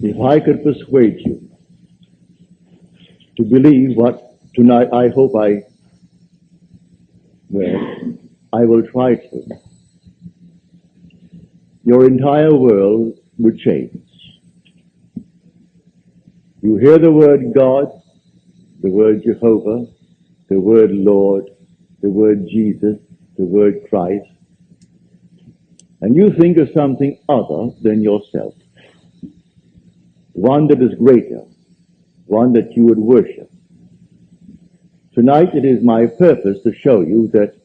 If I could persuade you to believe what tonight I hope I will try to, your entire world would change. You hear the word God, the word Jehovah, the word Lord, the word Jesus, the word Christ, and you think of something other than yourself, one that is greater, one that you would worship. Tonight it is my purpose to show you that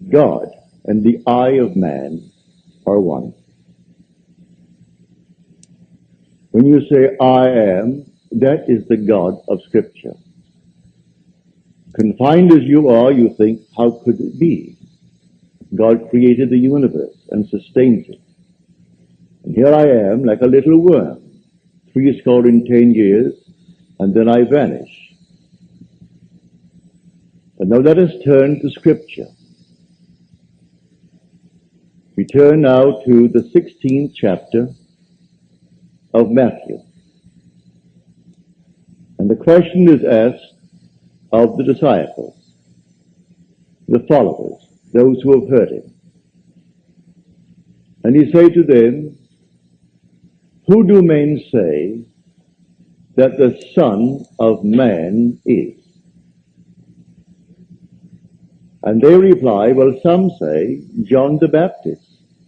God and the I of man are one. When you say I am, that is the God of Scripture. Confined as you are, you think, how could it be? God created the universe and sustains it. And here I am, like a little worm, 10 years, and then I vanish. But now let us turn to Scripture. We turn now to the 16th chapter of Matthew. And the question is asked of the disciples, the followers, those who have heard him. And he said to them, who do men say that the Son of Man is? And they reply, well, some say John the Baptist,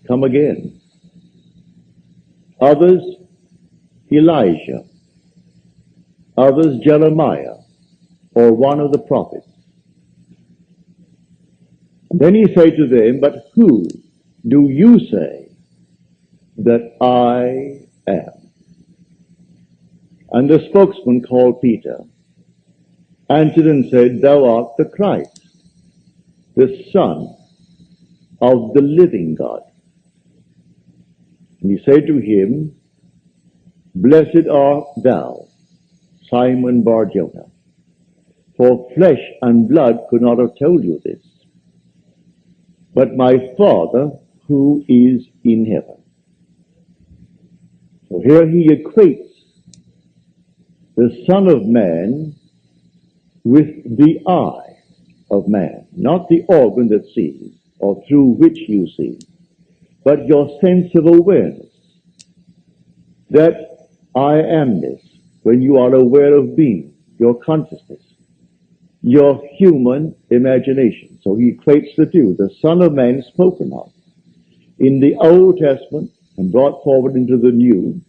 come again. Others, Elijah. Others, Jeremiah, or one of the prophets. And then he said to them, but who do you say that I am? And the spokesman called Peter answered and said, thou art the Christ, the Son of the living God. And he said to him, blessed art thou, Simon Bar-Jonah, for flesh and blood could not have told you this, but my Father who is in heaven. So here he equates the Son of Man with the eye of man, not the organ that sees or through which you see, but your sense of awareness, that I amness, when you are aware of being, your consciousness, your human imagination. So he equates the two. The Son of Man spoken of in the Old Testament and brought forward into the New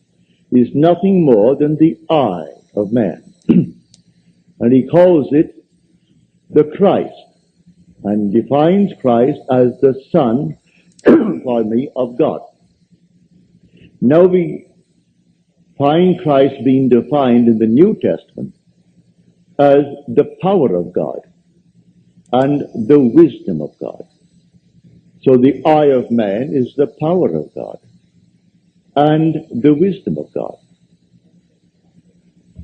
is nothing more than the I of man. And he calls it the Christ, and defines Christ as the Son, of God. Now we find Christ being defined in the New Testament as the power of God and the wisdom of God. So the I of man is the power of God and the wisdom of God.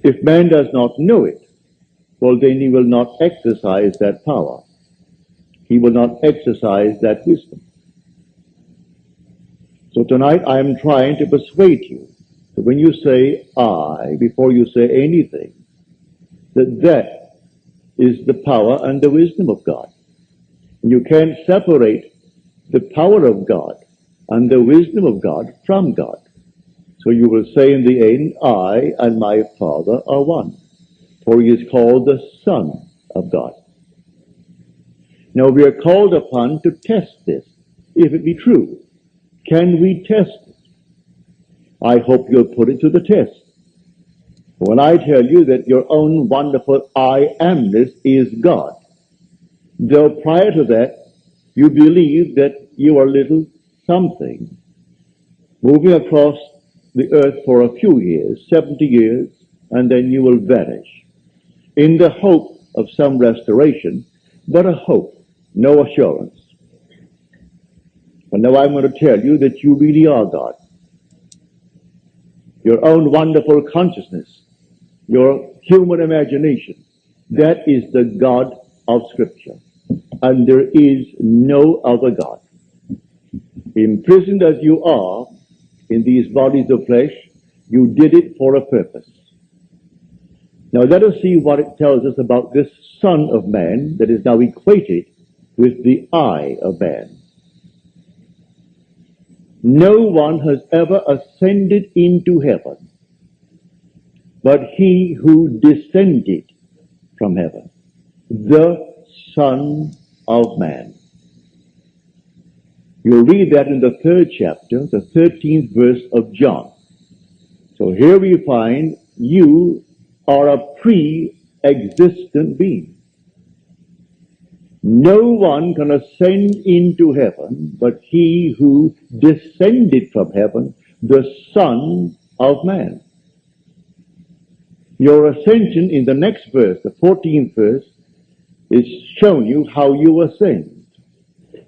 If man does not know it, well, then he will not exercise that power. He will not exercise that wisdom. So tonight I am trying to persuade you that when you say I, before you say anything, that is the power and the wisdom of God. And you can't separate the power of God and the wisdom of God from God. So you will say in the end, I and my Father are one, for he is called the Son of God. Now we are called upon to test this, if it be true. Can we test it? I hope you'll put it to the test. When I tell you that your own wonderful I amness is God, though prior to that you believe that you are little something, moving across the earth for a few years, 70 years, and then you will vanish, in the hope of some restoration, but a hope, no assurance. But now I'm going to tell you that you really are God. Your own wonderful consciousness, your human imagination, that is the God of Scripture. And there is no other God. Imprisoned as you are in these bodies of flesh, You did it for a purpose. Now let us see what it tells us about this Son of Man that is now equated with the I of man. No one has ever ascended into heaven but he who descended from heaven, the Son of Man. You'll read that in the 3rd chapter, the 13th verse of John. So here we find you are a pre-existent being. No one can ascend into heaven but he who descended from heaven, the Son of Man. Your ascension in the next verse, the 14th verse, is showing you how you ascend.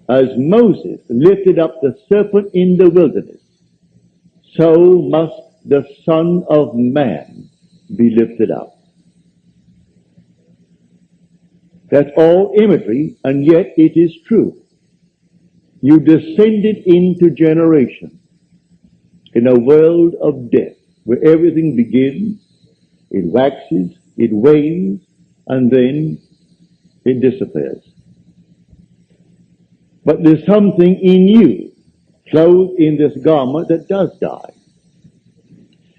As Moses lifted up the serpent in the wilderness, so must the Son of Man be lifted up. That's all imagery, and yet it is true. You descended into generation in a world of death, where everything begins, it waxes, it wanes, and then it disappears. But there's something in you, clothed in this garment that does die,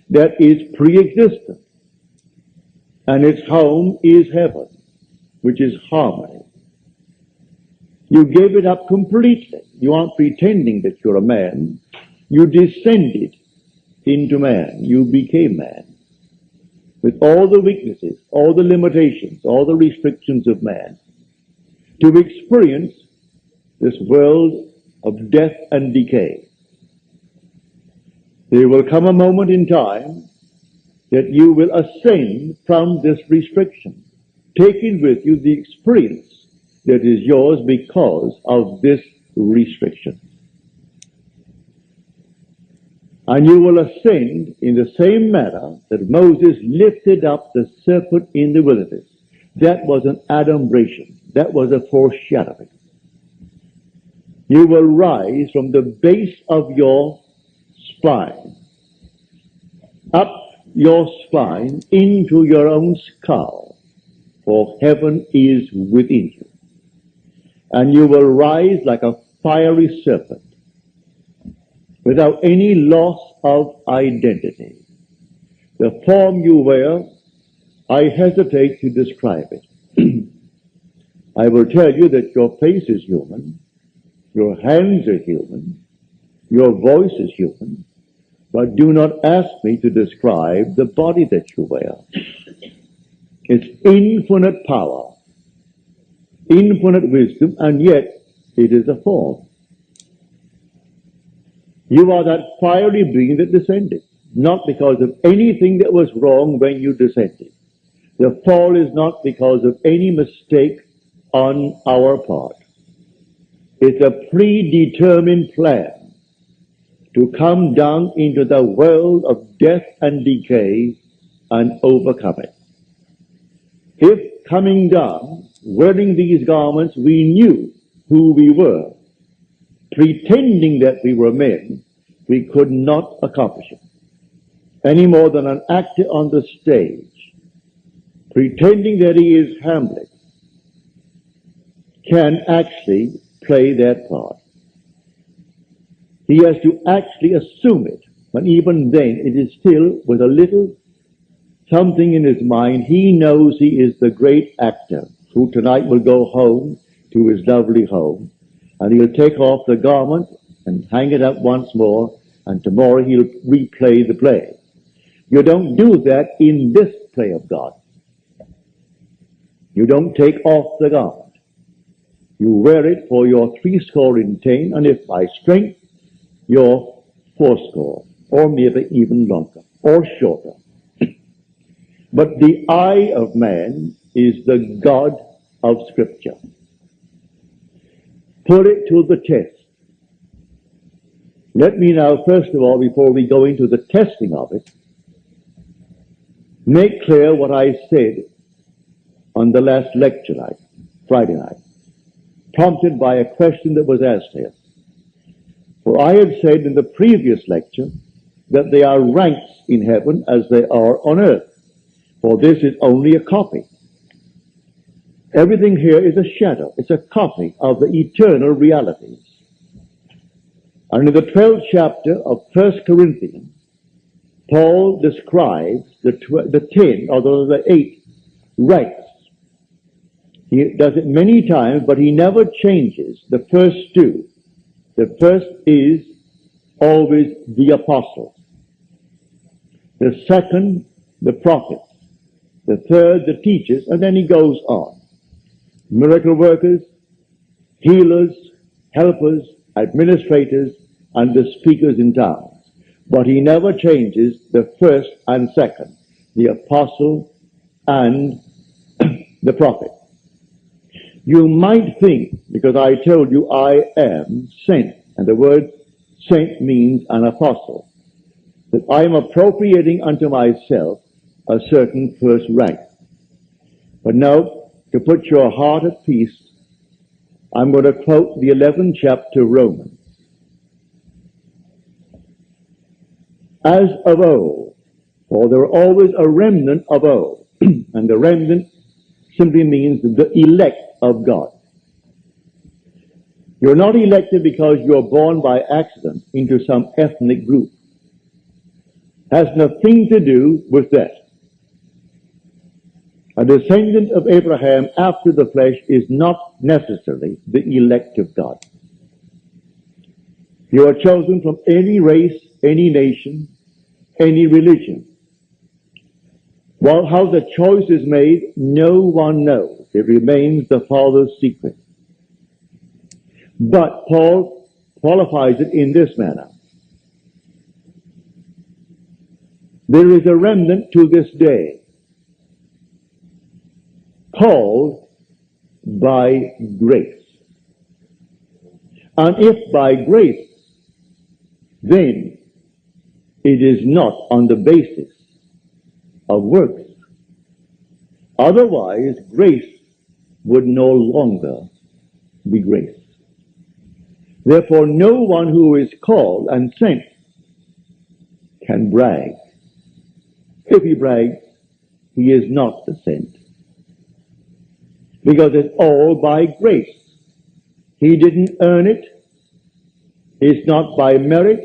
that is pre-existent, and its home is heaven, which is harmony. You gave it up completely. You aren't pretending that you're a man. You descended into man. You became man. With all the weaknesses, all the limitations, all the restrictions of man, to experience this world of death and decay. There will come a moment in time that you will ascend from this restriction, taking with you the experience that is yours because of this restriction. And you will ascend in the same manner that Moses lifted up the serpent in the wilderness. That was an adumbration. That was a foreshadowing. You will rise from the base of your spine, up your spine into your own skull, for heaven is within you. And you will rise like a fiery serpent, without any loss of identity. The form you wear, I hesitate to describe it. I will tell you that your face is human, your hands are human, your voice is human, but do not ask me to describe the body that you wear. It's infinite power, infinite wisdom, and yet it is a form. You are that fiery being that descended, not because of anything that was wrong when you descended. The fall is not because of any mistake on our part. It's a predetermined plan to come down into the world of death and decay and overcome it. If coming down, wearing these garments, we knew who we were, pretending that we were men, we could not accomplish it. Any more than an actor on the stage, pretending that he is Hamlet, can actually play that part. He has to actually assume it, but even then it is still with a little something in his mind. He knows he is the great actor who tonight will go home to his lovely home, and he'll take off the garment and hang it up once more, and tomorrow he'll replay the play. You don't do that in this play of God. You don't take off the garment. You wear it for your 70, and if by strength, your 80, or maybe even longer, or shorter. But the I of man is the God of Scripture. Put it to the test. Let me now, first of all, before we go into the testing of it, make clear what I said on the last lecture night, Friday night, prompted by a question that was asked here. For I had said in the previous lecture that there are ranks in heaven as they are on earth, for this is only a copy. Everything here is a shadow. It's a copy of the eternal realities. And in the 12th chapter of 1 Corinthians, Paul describes the 10 or the 8 ranks. He does it many times, but he never changes the first two. The first is always the apostles. The second, the prophets. The third, the teachers, and then he goes on. Miracle workers, healers, helpers, administrators, and the speakers in tongues. But he never changes the first and second, the apostle and the prophet. You might think, because I told you I am sent, and the word sent means an apostle, that I am appropriating unto myself a certain first rank. But now, to put your heart at peace, I'm going to quote the 11th chapter of Romans. As of old, for there are always a remnant of old, and the remnant simply means the elect of God. You're not elected because you're born by accident into some ethnic group. Has nothing to do with that. A descendant of Abraham after the flesh is not necessarily the elect of God. You are chosen from any race, any nation, any religion. Well, how the choice is made, no one knows. It remains the Father's secret. But Paul qualifies it in this manner. There is a remnant to this day, called by grace. And if by grace, then it is not on the basis of works. Otherwise, grace would no longer be grace. Therefore, no one who is called and sent can brag. If he brags, he is not the sent. Because it's all by grace. He didn't earn it. It's not by merit.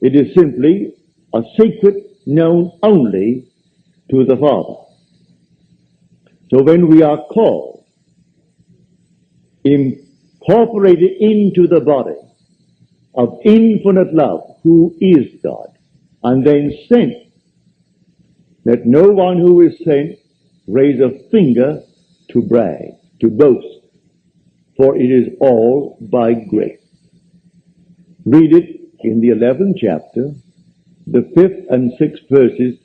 It is simply a secret known only to the Father. So when we are called, incorporated into the body of infinite love, who is God, and then sent, let no one who is sent raise a finger to brag, to boast, for it is all by grace. Read it in the 11th chapter, the 5th and 6th verses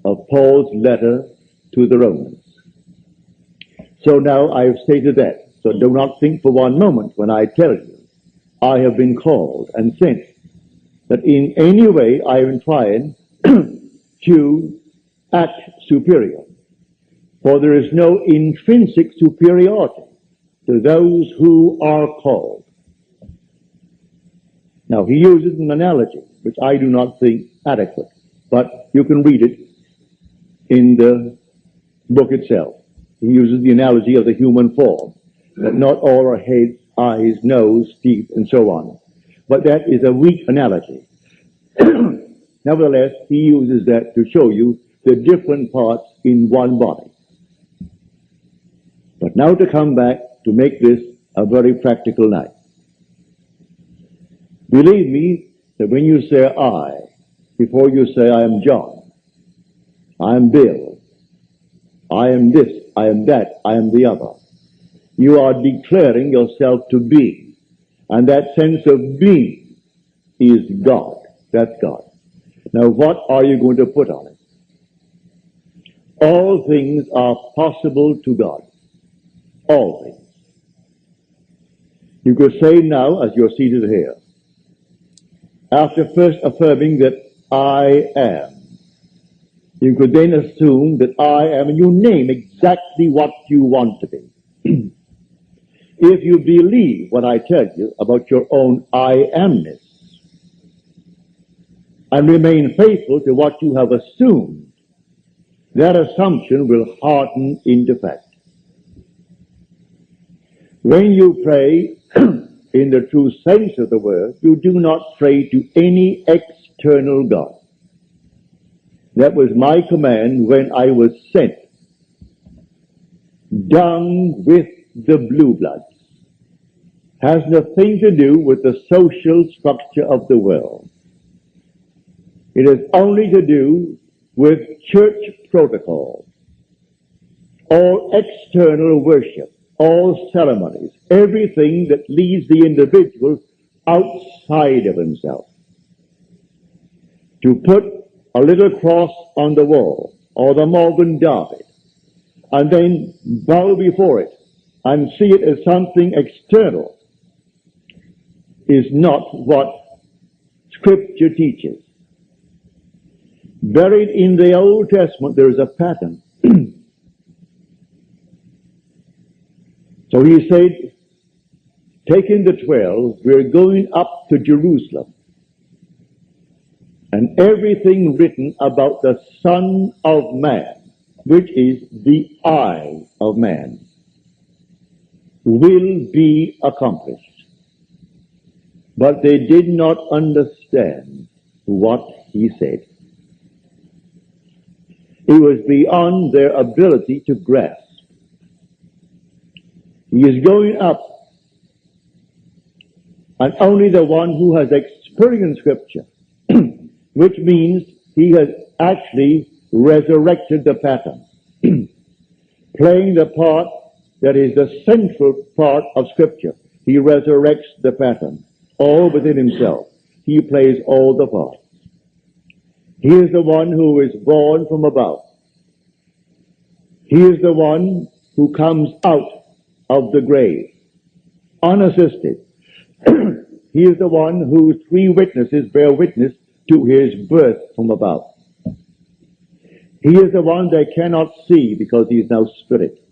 of Paul's letter to the Romans. So now I have stated that. So do not think for one moment when I tell you I have been called and sent that in any way I am trying to act superior. For there is no intrinsic superiority to those who are called. Now he uses an analogy which I do not think adequate, but you can read it in the book itself. He uses the analogy of the human form, that not all are heads, eyes, nose, teeth, and so on. But that is a weak analogy. Nevertheless, he uses that to show you the different parts in one body. But now to come back to make this a very practical night. Believe me that when you say I, before you say I am John, I am Bill, I am this, I am that, I am the other, you are declaring yourself to be. And that sense of being is God. That's God. Now what are you going to put on it? All things are possible to God. All things. You could say now, as you're seated here, after first affirming that I am, you could then assume that I am, and you name exactly what you want to be. If you believe what I tell you about your own I amness, and remain faithful to what you have assumed, that assumption will harden into fact. When you pray in the true sense of the word, you do not pray to any external God. That was my command when I was sent down with the blue bloods. Has nothing to do with the social structure of the world. It has only to do with church protocol, all external worship, all ceremonies, everything that leads the individual outside of himself. To put a little cross on the wall, or the Morgan David, and then bow before it and see it as something external, is not what Scripture teaches. Buried in the Old Testament, there is a pattern. So he said, taking the 12, we're going up to Jerusalem. And everything written about the Son of Man, which is the eye of man, will be accomplished. But they did not understand what he said. It was beyond their ability to grasp. He is going up, and only the one who has experienced Scripture, which means he has actually resurrected the pattern, playing the part that is the central part of Scripture. He resurrects the pattern, all within himself. He plays all the parts. He is the one who is born from above. He is the one who comes out of the grave, unassisted. He is the one whose 3 witnesses bear witness to his birth from above. He is the one they cannot see because he is now spirit,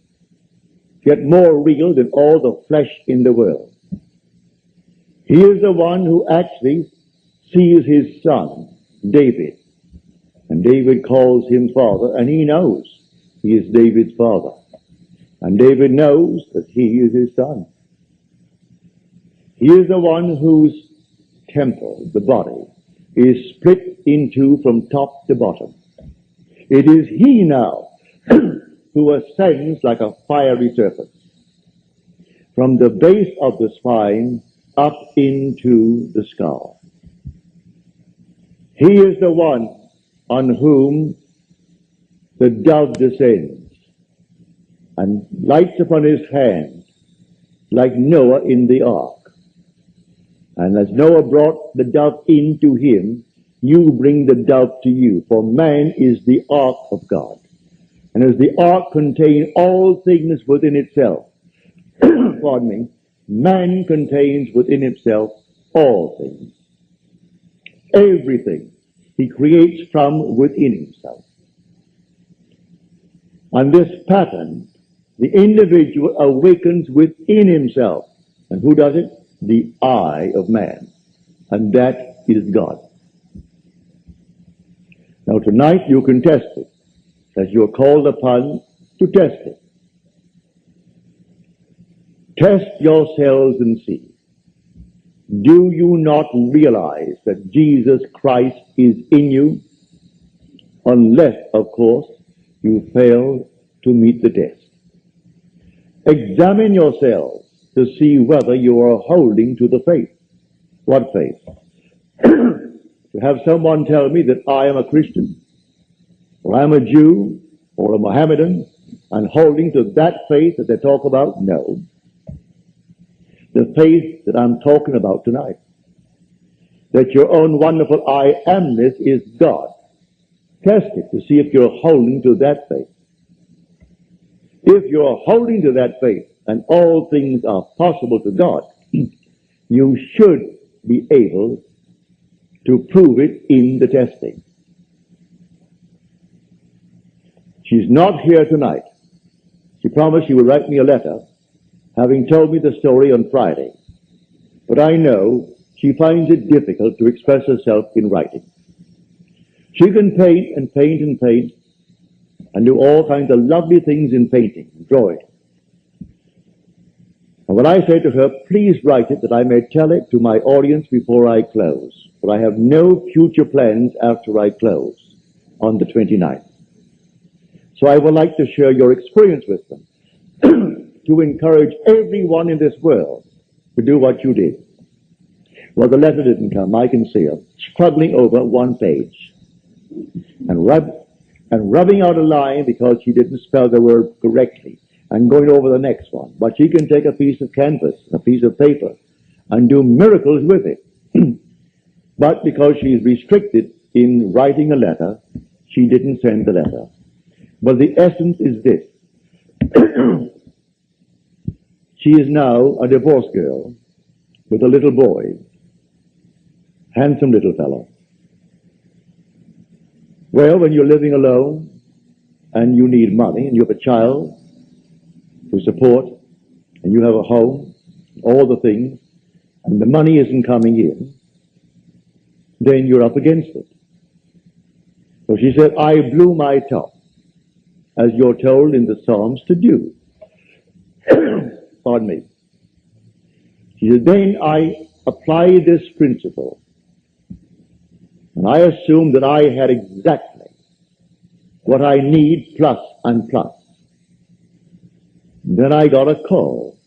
yet more real than all the flesh in the world. He is the one who actually sees his son, David, and David calls him father, and he knows he is David's father. And David knows that he is his son. He is the one whose temple, the body, is split in 2 from top to bottom. It is he now who ascends like a fiery serpent from the base of the spine up into the skull. He is the one on whom the dove descends and lights upon his hand like Noah in the ark. And as Noah brought the dove into him, you bring the dove to you, for man is the ark of God. And as the ark contains all things within itself, pardon me, man contains within himself all things. Everything he creates from within himself. And this pattern, the individual awakens within himself. And who does it? The eye of man. And that is God. Now tonight you can test it, as you are called upon to test it. Test yourselves and see. Do you not realize that Jesus Christ is in you? Unless, of course, you fail to meet the test. Examine yourselves to see whether you are holding to the faith. What faith? To have someone tell me that I am a Christian, or I'm a Jew, or a Mohammedan, and holding to that faith that they talk about? No. The faith that I'm talking about tonight. That your own wonderful I amness is God. Test it to see if you're holding to that faith. If you're holding to that faith, and all things are possible to God, you should be able to prove it in the testing. She's not here tonight. She promised she would write me a letter, having told me the story on Friday. But I know she finds it difficult to express herself in writing. She can paint and paint and paint and do all kinds of lovely things in painting, drawing. And when I say to her, please write it that I may tell it to my audience before I close, but I have no future plans after I close on the 29th. So I would like to share your experience with them to encourage everyone in this world to do what you did. Well, the letter didn't come. I can see her struggling over one page and rubbing out a line because she didn't spell the word correctly and going over the next one. But she can take a piece of canvas, a piece of paper, and do miracles with it. But because she's restricted in writing a letter, she didn't send the letter. But the essence is this. She is now a divorced girl with a little boy, handsome little fellow. Well, when you're living alone and you need money and you have a child to support and you have a home, all the things, and the money isn't coming in, then you're up against it. So she said, I blew my top, as you're told in the Psalms to do. Pardon me. She said, then I applied this principle, and I assumed that I had exactly what I need plus and plus. Then I got a call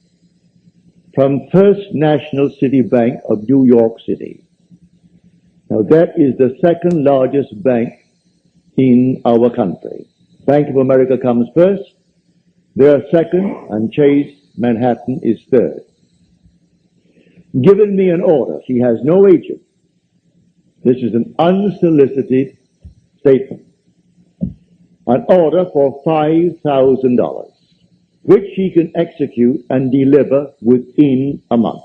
from First National City Bank of New York City. Now that is the second largest bank in our country. Bank of America comes first, they are second, and Chase Manhattan is third. Given me an order. She has no agent. This is an unsolicited statement. An order for $5,000, which she can execute and deliver within a month.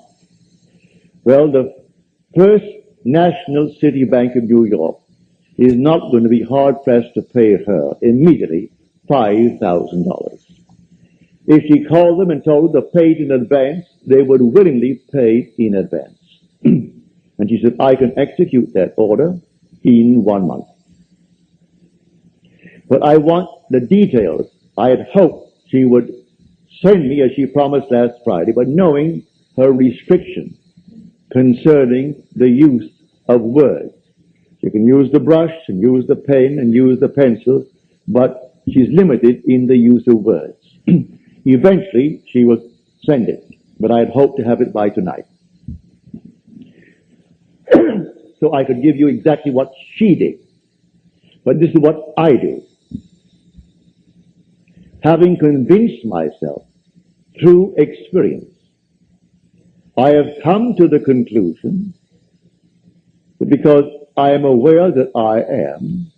Well, the First National City Bank of New York is not going to be hard-pressed to pay her immediately $5,000. If she called them and told them to pay it in advance, they would willingly pay in advance. And she said, I can execute that order in 1 month. But I want the details. I had hoped she would send me as she promised last Friday, but knowing her restriction concerning the use of words. She can use the brush and use the pen and use the pencil, but she's limited in the use of words. Eventually, she will send it, but I had hoped to have it by tonight. So I could give you exactly what she did. But this is what I do. Having convinced myself through experience, I have come to the conclusion that because I am aware that I am,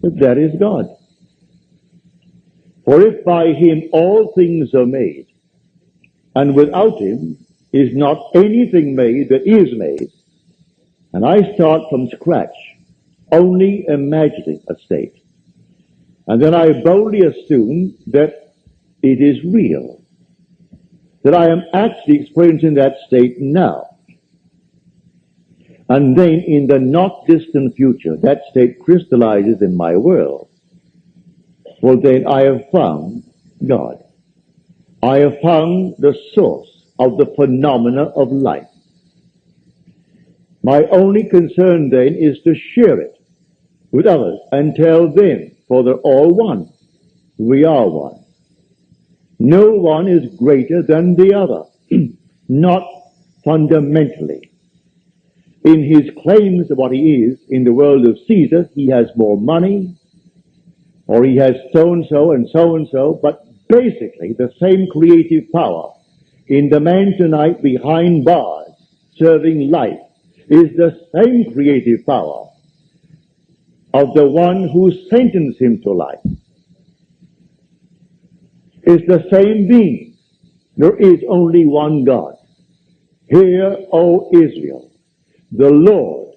that is God. For if by him all things are made, and without him is not anything made that is made, and I start from scratch, only imagining a state, and then I boldly assume that it is real, that I am actually experiencing that state now. And then in the not distant future, that state crystallizes in my world. Well, then I have found God. I have found the source of the phenomena of life. My only concern then is to share it with others and tell them, for they're all one. We are one. No one is greater than the other, not fundamentally. In his claims of what he is in the world of Caesar, he has more money, or he has so-and-so and so-and-so, but basically the same creative power in the man tonight behind bars serving life is the same creative power of the one who sentenced him to life. Is the same being. There is only one God. Hear, O Israel, the Lord,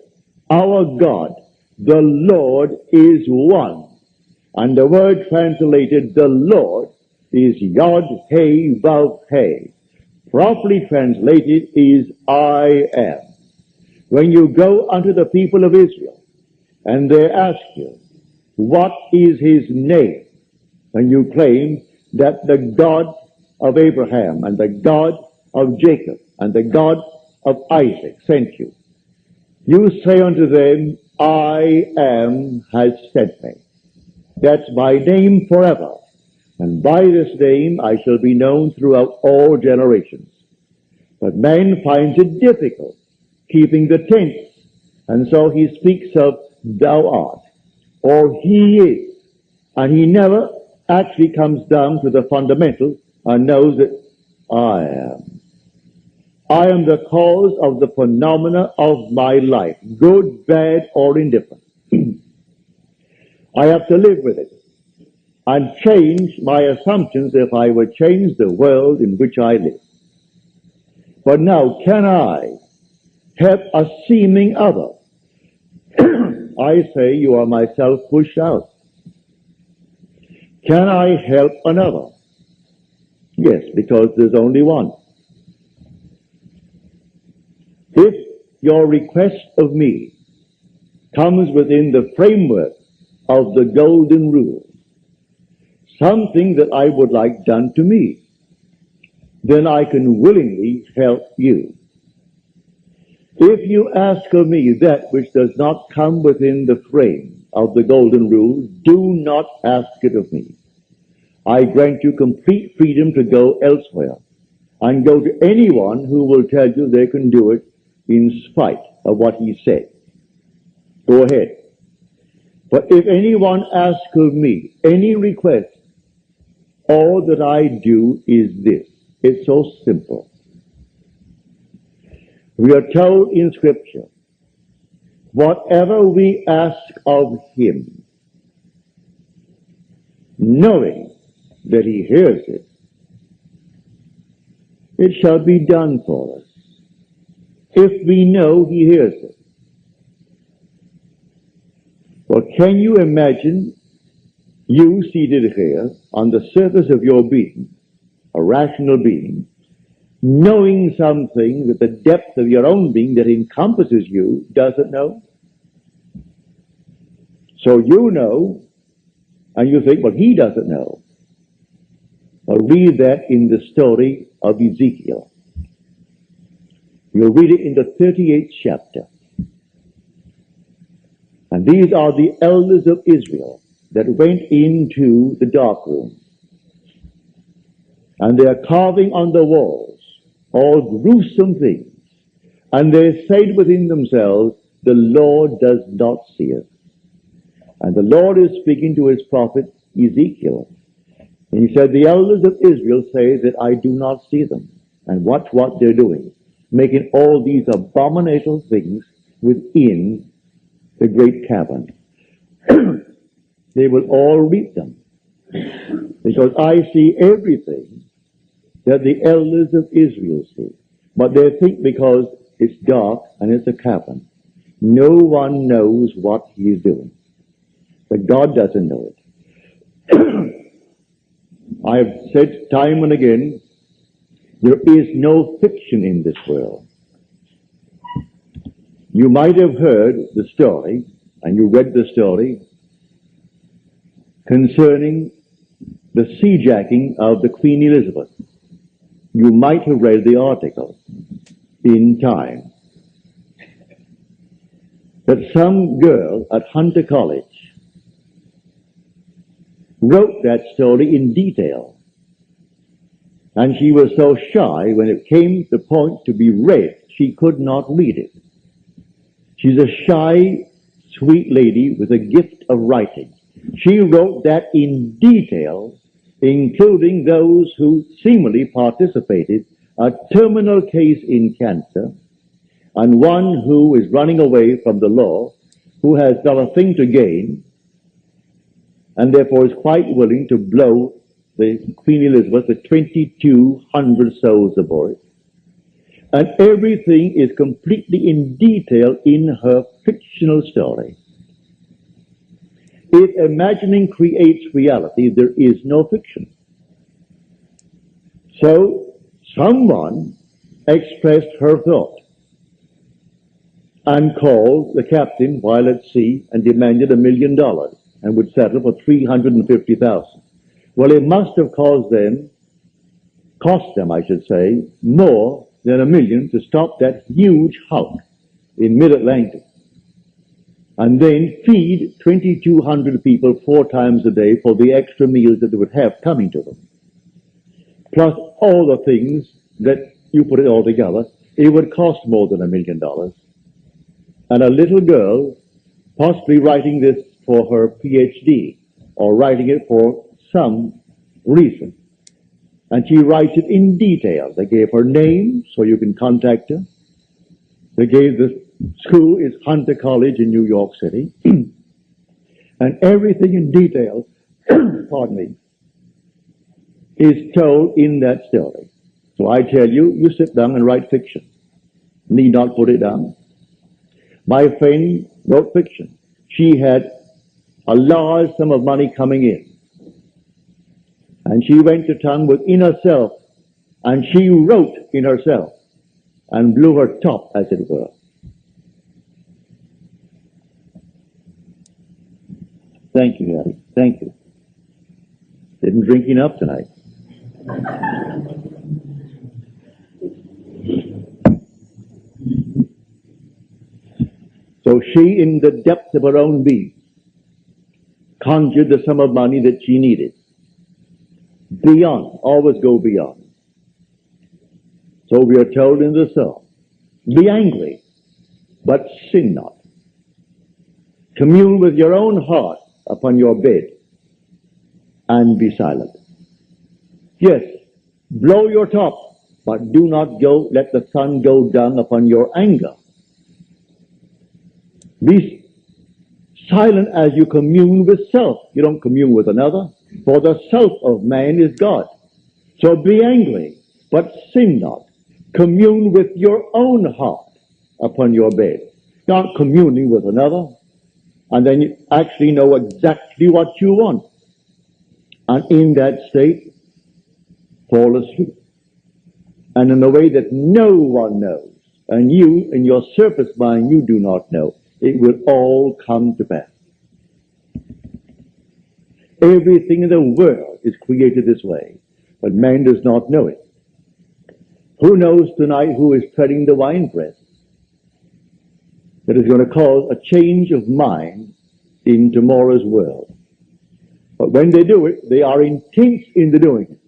our God, the Lord is one. And the word translated, the Lord, is Yod He Vav He. Properly translated is I am. When you go unto the people of Israel, and they ask you, what is his name? And you claim that the God of Abraham and the God of Jacob and the God of Isaac sent you. You say unto them, I am has sent me. That's my name forever. And by this name I shall be known throughout all generations. But man finds it difficult keeping the tense. And so he speaks of thou art, or he is. And he never actually comes down to the fundamental and knows that I am. I am the cause of the phenomena of my life, good, bad, or indifferent. I have to live with it and change my assumptions if I would change the world in which I live. But now, can I help a seeming other? I say you are myself pushed out. Can I help another? Yes, because there's only one. If your request of me comes within the framework of the golden rule, something that I would like done to me, then I can willingly help you. If you ask of me that which does not come within the frame of the golden rule, do not ask it of me. I grant you complete freedom to go elsewhere and go to anyone who will tell you they can do it in spite of what he said. Go ahead. But if anyone asks of me any request, all that I do is this. It's so simple. We are told in Scripture, whatever we ask of him, knowing that he hears it, it shall be done for us. If we know he hears it. Well, can you imagine you seated here on the surface of your being, a rational being, knowing something that the depth of your own being that encompasses you doesn't know? So you know, and you think, well, he doesn't know. Well, read that in the story of Ezekiel. You'll read it in the 38th chapter. And these are the elders of Israel that went into the dark room. And they are carving on the walls all gruesome things. And they said within themselves, the Lord does not see us. And the Lord is speaking to his prophet Ezekiel. And he said, the elders of Israel say that I do not see them. And watch what they're doing, making all these abominable things within the great cavern. They will all reap them. Because I see everything that the elders of Israel see. But they think because it's dark and it's a cavern, no one knows what he is doing. But God doesn't know it. I have said time and again, there is no fiction in this world. You might have heard the story, and you read the story, concerning the seajacking of the Queen Elizabeth. You might have read the article in Time. That some girl at Hunter College wrote that story in detail. And she was so shy when it came to the point to be read, she could not read it. She's a shy, sweet lady with a gift of writing. She wrote that in detail, including those who seemingly participated, a terminal case in cancer, and one who is running away from the law, who has not a thing to gain, and therefore is quite willing to blow the Queen Elizabeth with 2,200 souls aboard. And everything is completely in detail in her fictional story. If imagining creates reality, there is no fiction. So, someone expressed her thought. and called the captain while at sea and demanded $1,000,000 and would settle for 350,000. Well, it must have cost them, I should say, more than $1,000,000 to stop that huge hulk in mid-Atlantic and then feed 2,200 people 4 times a day for the extra meals that they would have coming to them. Plus all the things that you put it all together, it would cost more than $1,000,000. And a little girl, possibly writing this for her PhD or writing it for some reason, and she writes it in detail. They gave her name so you can contact her. They gave the school is Hunter College in New York City. And everything in detail, pardon me, is told in that story. So I tell you, you sit down and write fiction. Need not put it down. My friend wrote fiction. She had a large sum of money coming in. And she went to town within herself, and she wrote in herself, and blew her top, as it were. Thank you, Harry. Thank you. Didn't drink enough tonight. So she, in the depths of her own being, conjured the sum of money that she needed. Beyond, always go beyond. So we are told in the psalm, be angry, but sin not. Commune with your own heart upon your bed, and be silent. Yes, blow your top, but do not let the sun go down upon your anger. Be silent as you commune with self. You don't commune with another, for the self of man is God. So be angry, but sin not. Commune with your own heart upon your bed. Not communing with another, and then you actually know exactly what you want. And in that state, fall asleep. And in a way that no one knows, and you, in your surface mind, you do not know, it will all come to pass. Everything in the world is created this way, but man does not know it. Who knows tonight who is treading the winepress that is going to cause a change of mind in tomorrow's world? But when they do it, they are intense in the doing it.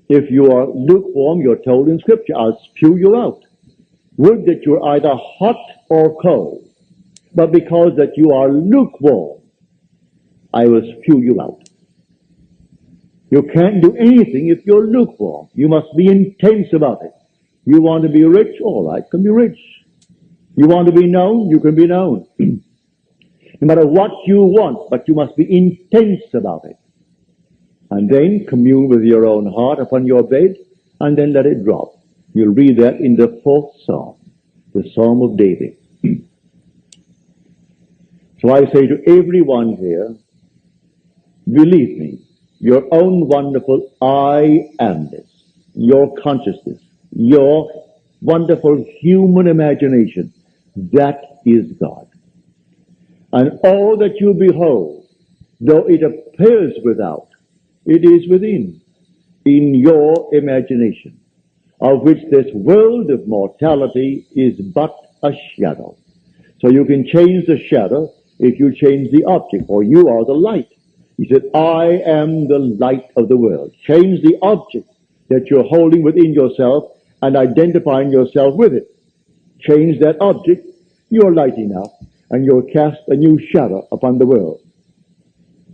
If you are lukewarm, you're told in Scripture, I'll spew you out. Would that you're either hot or cold. But because that you are lukewarm, I will spew you out. You can't do anything if you're lukewarm. You must be intense about it. You want to be rich? All right, can be rich. You want to be known? You can be known. No matter what you want, but you must be intense about it. And then commune with your own heart upon your bed, and then let it drop. You'll read that in the 4th Psalm, the Psalm of David. So I say to everyone here, believe me, your own wonderful I amness, your consciousness, your wonderful human imagination, that is God. And all that you behold, though it appears without, it is within, in your imagination, of which this world of mortality is but a shadow. So you can change the shadow if you change the object, for you are the light. He said, I am the light of the world. Change the object that you're holding within yourself and identifying yourself with it. Change that object, you're lighting up, and you'll cast a new shadow upon the world.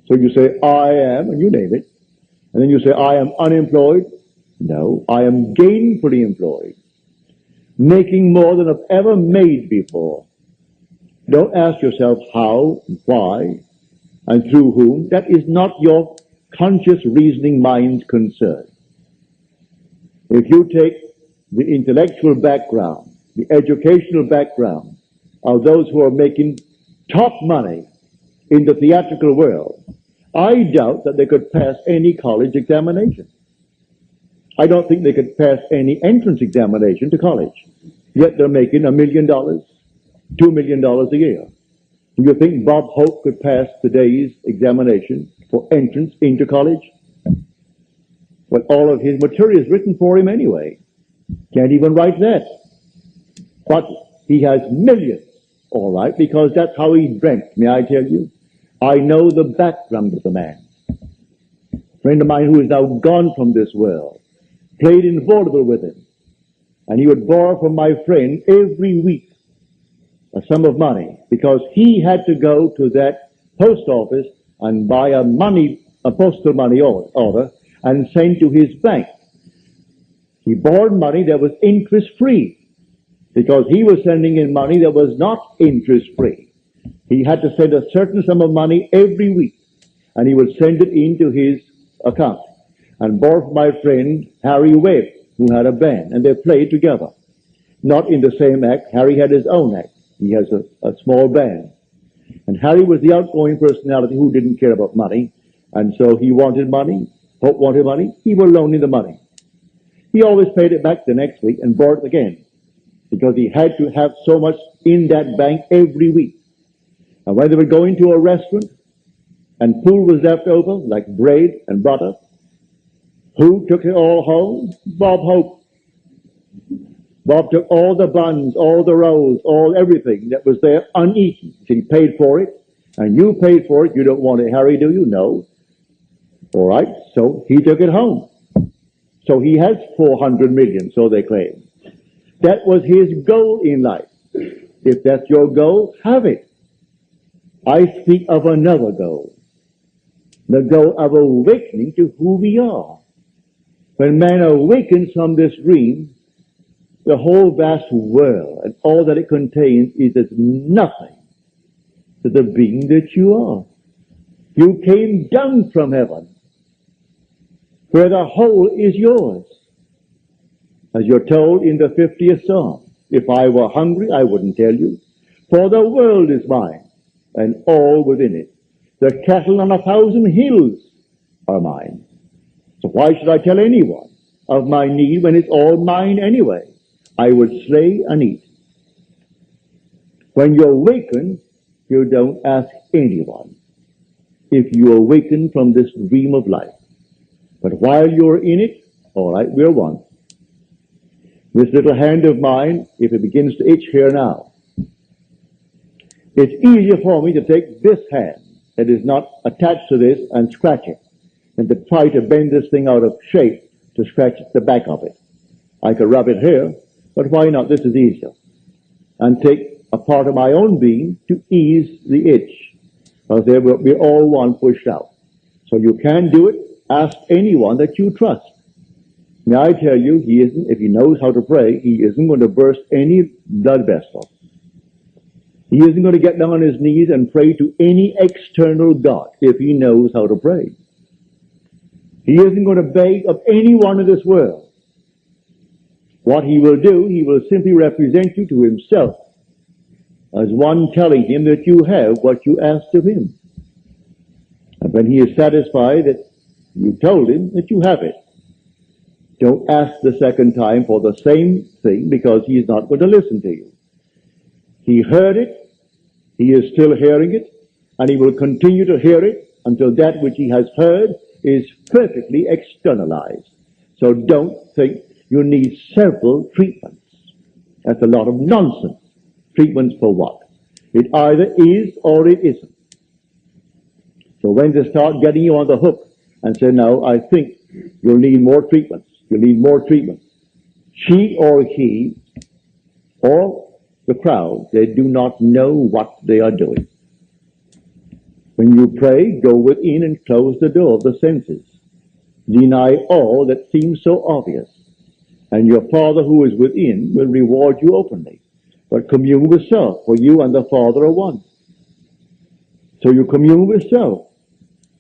So you say, I am, and you name it. And then you say, I am unemployed. No, I am gainfully employed, making more than I've ever made before. Don't ask yourself how, why, and through whom. That is not your conscious reasoning mind's concern. If you take the intellectual background, the educational background of those who are making top money in the theatrical world, I doubt that they could pass any college examination. I don't think they could pass any entrance examination to college. Yet they're making $1 million, $2 million a year. Do you think Bob Hope could pass today's examination for entrance into college? Well, all of his material is written for him anyway. Can't even write that. But he has millions, all right, because that's how he dreamt. May I tell you? I know the background of the man. A friend of mine who is now gone from this world played in vaudeville with him. And he would borrow from my friend every week a sum of money because he had to go to that post office and buy a postal money order and send to his bank. He borrowed money that was interest-free because he was sending in money that was not interest-free. He had to send a certain sum of money every week, and he would send it into his account and borrow from my friend Harry Webb, who had a band, and they played together. Not in the same act. Harry had his own act. He has a small band. And Harry was the outgoing personality who didn't care about money, and so he wanted money. Hope wanted money. He would loan him the money. He always paid it back the next week and borrowed it again because he had to have so much in that bank every week. And when they would go into a restaurant and food was left over, like bread and butter, who took it all home? Bob Hope. Bob took all the buns, all the rolls, everything that was there uneaten. So he paid for it, and you paid for it. You don't want it, Harry, do you? No. All right, so he took it home. So he has 400 million, so they claim. That was his goal in life. If that's your goal, have it. I speak of another goal. The goal of awakening to who we are. When man awakens from this dream, the whole vast world and all that it contains is as nothing to the being that you are. You came down from heaven, where the whole is yours. As you're told in the 50th Psalm, if I were hungry, I wouldn't tell you, for the world is mine, and all within it. The cattle on 1,000 hills are mine. So why should I tell anyone of my need when it's all mine anyway? I would slay and eat. When you awaken, you don't ask anyone if you awaken from this dream of life. But while you're in it, all right, we're one. This little hand of mine, if it begins to itch here now, it's easier for me to take this hand that is not attached to this and scratch it than to try to bend this thing out of shape to scratch the back of it. I could rub it here, but why not? This is easier. And take a part of my own being to ease the itch. Because we're all one pushed out. So you can do it. Ask anyone that you trust. May I tell you, if he knows how to pray, he isn't going to burst any blood vessel. He isn't going to get down on his knees and pray to any external God if he knows how to pray. He isn't going to beg of anyone in this world. What he will do, he will simply represent you to himself as one telling him that you have what you asked of him. And when he is satisfied that you told him that you have it, don't ask the second time for the same thing because he is not going to listen to you. He heard it, he is still hearing it, and he will continue to hear it until that which he has heard is perfectly externalized. So don't think you need several treatments. That's a lot of nonsense. Treatments for what? It either is or it isn't. So when they start getting you on the hook and say, no, I think you'll need more treatments. You'll need more treatments. She or he or the crowd, they do not know what they are doing. When you pray, go within and close the door of the senses. Deny all that seems so obvious. And your Father who is within will reward you openly. But commune with self, for you and the Father are one. So you commune with self.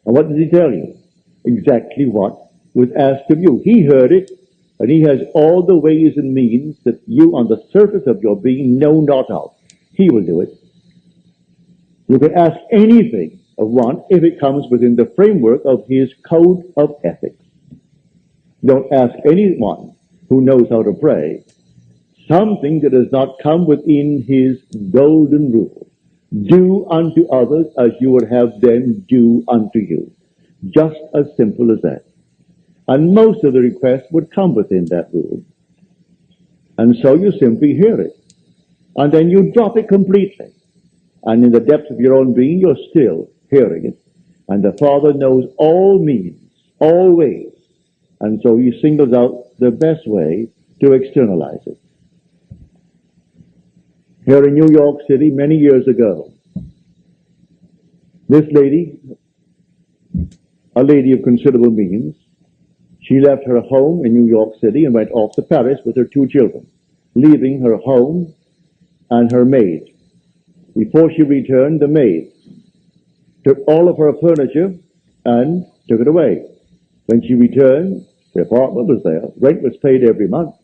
And what does he tell you? Exactly what was asked of you. He heard it, and he has all the ways and means that you on the surface of your being know not of. He will do it. You can ask anything of one if it comes within the framework of his code of ethics. Don't ask anyone who knows how to pray something that does not come within his golden rule. Do unto others as you would have them do unto you. Just as simple as that. And most of the requests would come within that rule. And so you simply hear it. And then you drop it completely. And in the depths of your own being, you're still hearing it. And the Father knows all means, all ways. And so he singles out the best way to externalize it. Here in New York City, many years ago, this lady, a lady of considerable means, she left her home in New York City and went off to Paris with her 2 children, leaving her home and her maid. Before she returned, the maid took all of her furniture and took it away. When she returned, the apartment was there. Rent was paid every month.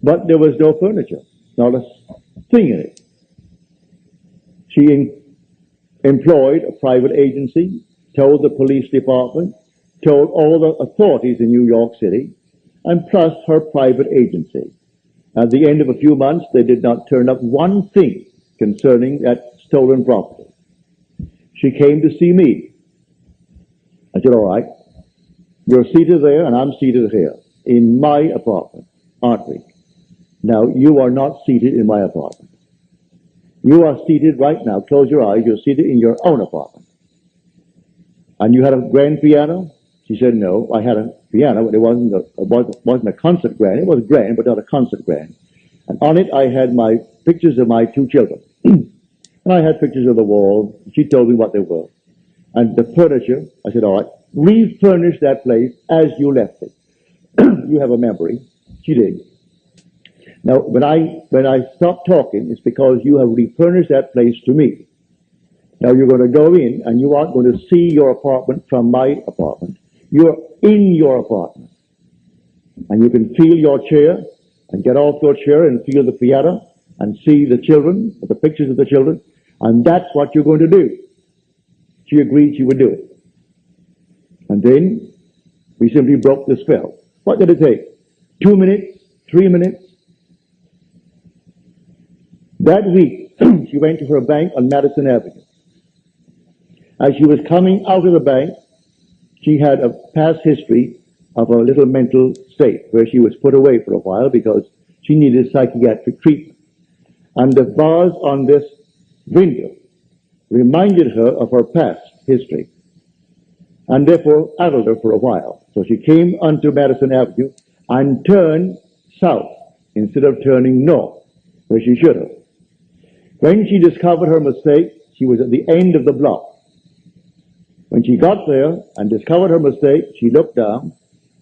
But there was no furniture, not a thing in it. She employed a private agency, told the police department, told all the authorities in New York City, and plus her private agency. At the end of a few months, they did not turn up one thing concerning that stolen property. She came to see me. I said, all right, you're seated there and I'm seated here in my apartment, aren't we? Now, you are not seated in my apartment. You are seated right now. Close your eyes. You're seated in your own apartment. And you had a grand piano? She said, no, I had a piano, but it wasn't a concert grand. It was grand, but not a concert grand. And on it, I had my pictures of my 2 children. And I had pictures of the wall. She told me what they were. And the furniture, I said, all right, refurnish that place as you left it. You have a memory. She did. Now, when I stopped talking, it's because you have refurnished that place to me. Now you're going to go in and you aren't going to see your apartment from my apartment. You're in your apartment. And you can feel your chair and get off your chair and feel the piano and see the children, the pictures of the children. And that's what you're going to do. She agreed she would do it. And then we simply broke the spell. What did it take? 2 minutes? 3 minutes? That week, she went to her bank on Madison Avenue. As she was coming out of the bank, she had a past history of a little mental state where she was put away for a while because she needed psychiatric treatment. And the bars on this window reminded her of her past history and therefore addled her for a while. So she came onto Madison Avenue and turned south instead of turning north, where she should have. When she discovered her mistake, she was at the end of the block. When she got there and discovered her mistake, she looked down,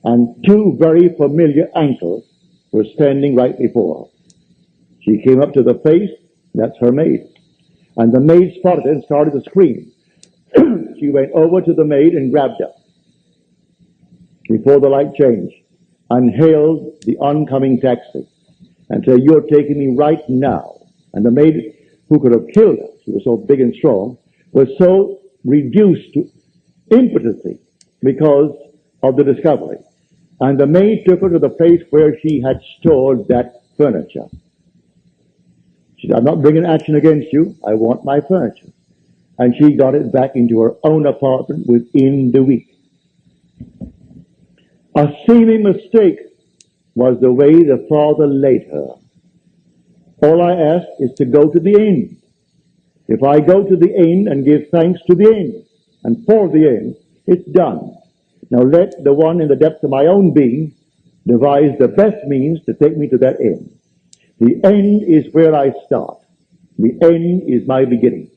and 2 very familiar ankles were standing right before her. She came up to the face, that's her maid. And the maid spotted it and started to scream. She went over to the maid and grabbed her before the light changed and hailed the oncoming taxi and said, you're taking me right now. And the maid, who could have killed her, she was so big and strong, was so reduced to impotency because of the discovery. And the maid took her to the place where she had stored that furniture. She said, I'm not bringing action against you. I want my furniture. And she got it back into her own apartment within the week. A seeming mistake was the way the Father laid her. All I ask is to go to the end. If I go to the end and give thanks to the end, and for the end, it's done. Now let the one in the depths of my own being devise the best means to take me to that end. The end is where I start. The end is my beginning.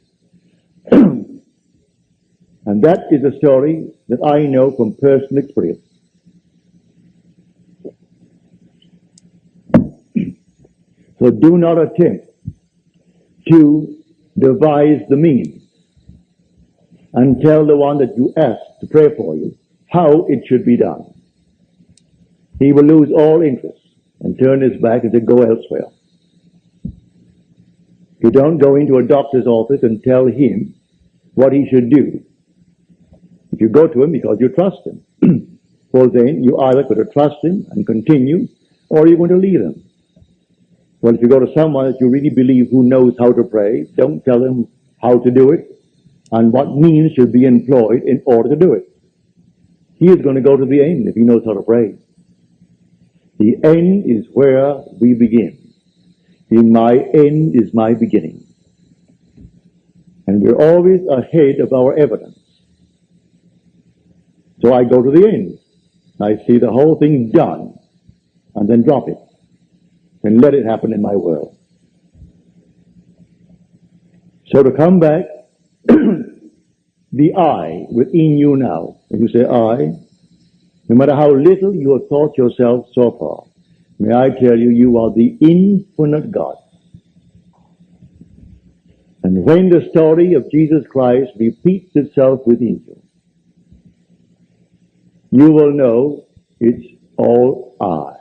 And that is a story that I know from personal experience. So do not attempt to devise the means and tell the one that you asked to pray for you how it should be done. He will lose all interest and turn his back and say, go elsewhere. You don't go into a doctor's office and tell him what he should do. If you go to him because you trust him, well then you either got to trust him and continue, or you're going to leave him. Well, if you go to someone that you really believe who knows how to pray, don't tell him how to do it and what means should be employed in order to do it. He is going to go to the end if he knows how to pray. The end is where we begin. In my end is my beginning. And we're always ahead of our evidence. So I go to the end. I see the whole thing done, and then drop it, and let it happen in my world. So to come back, the I within you now, and you say I, no matter how little you have thought yourself so far, may I tell you, you are the infinite God. And when the story of Jesus Christ repeats itself within you, you will know it's all I.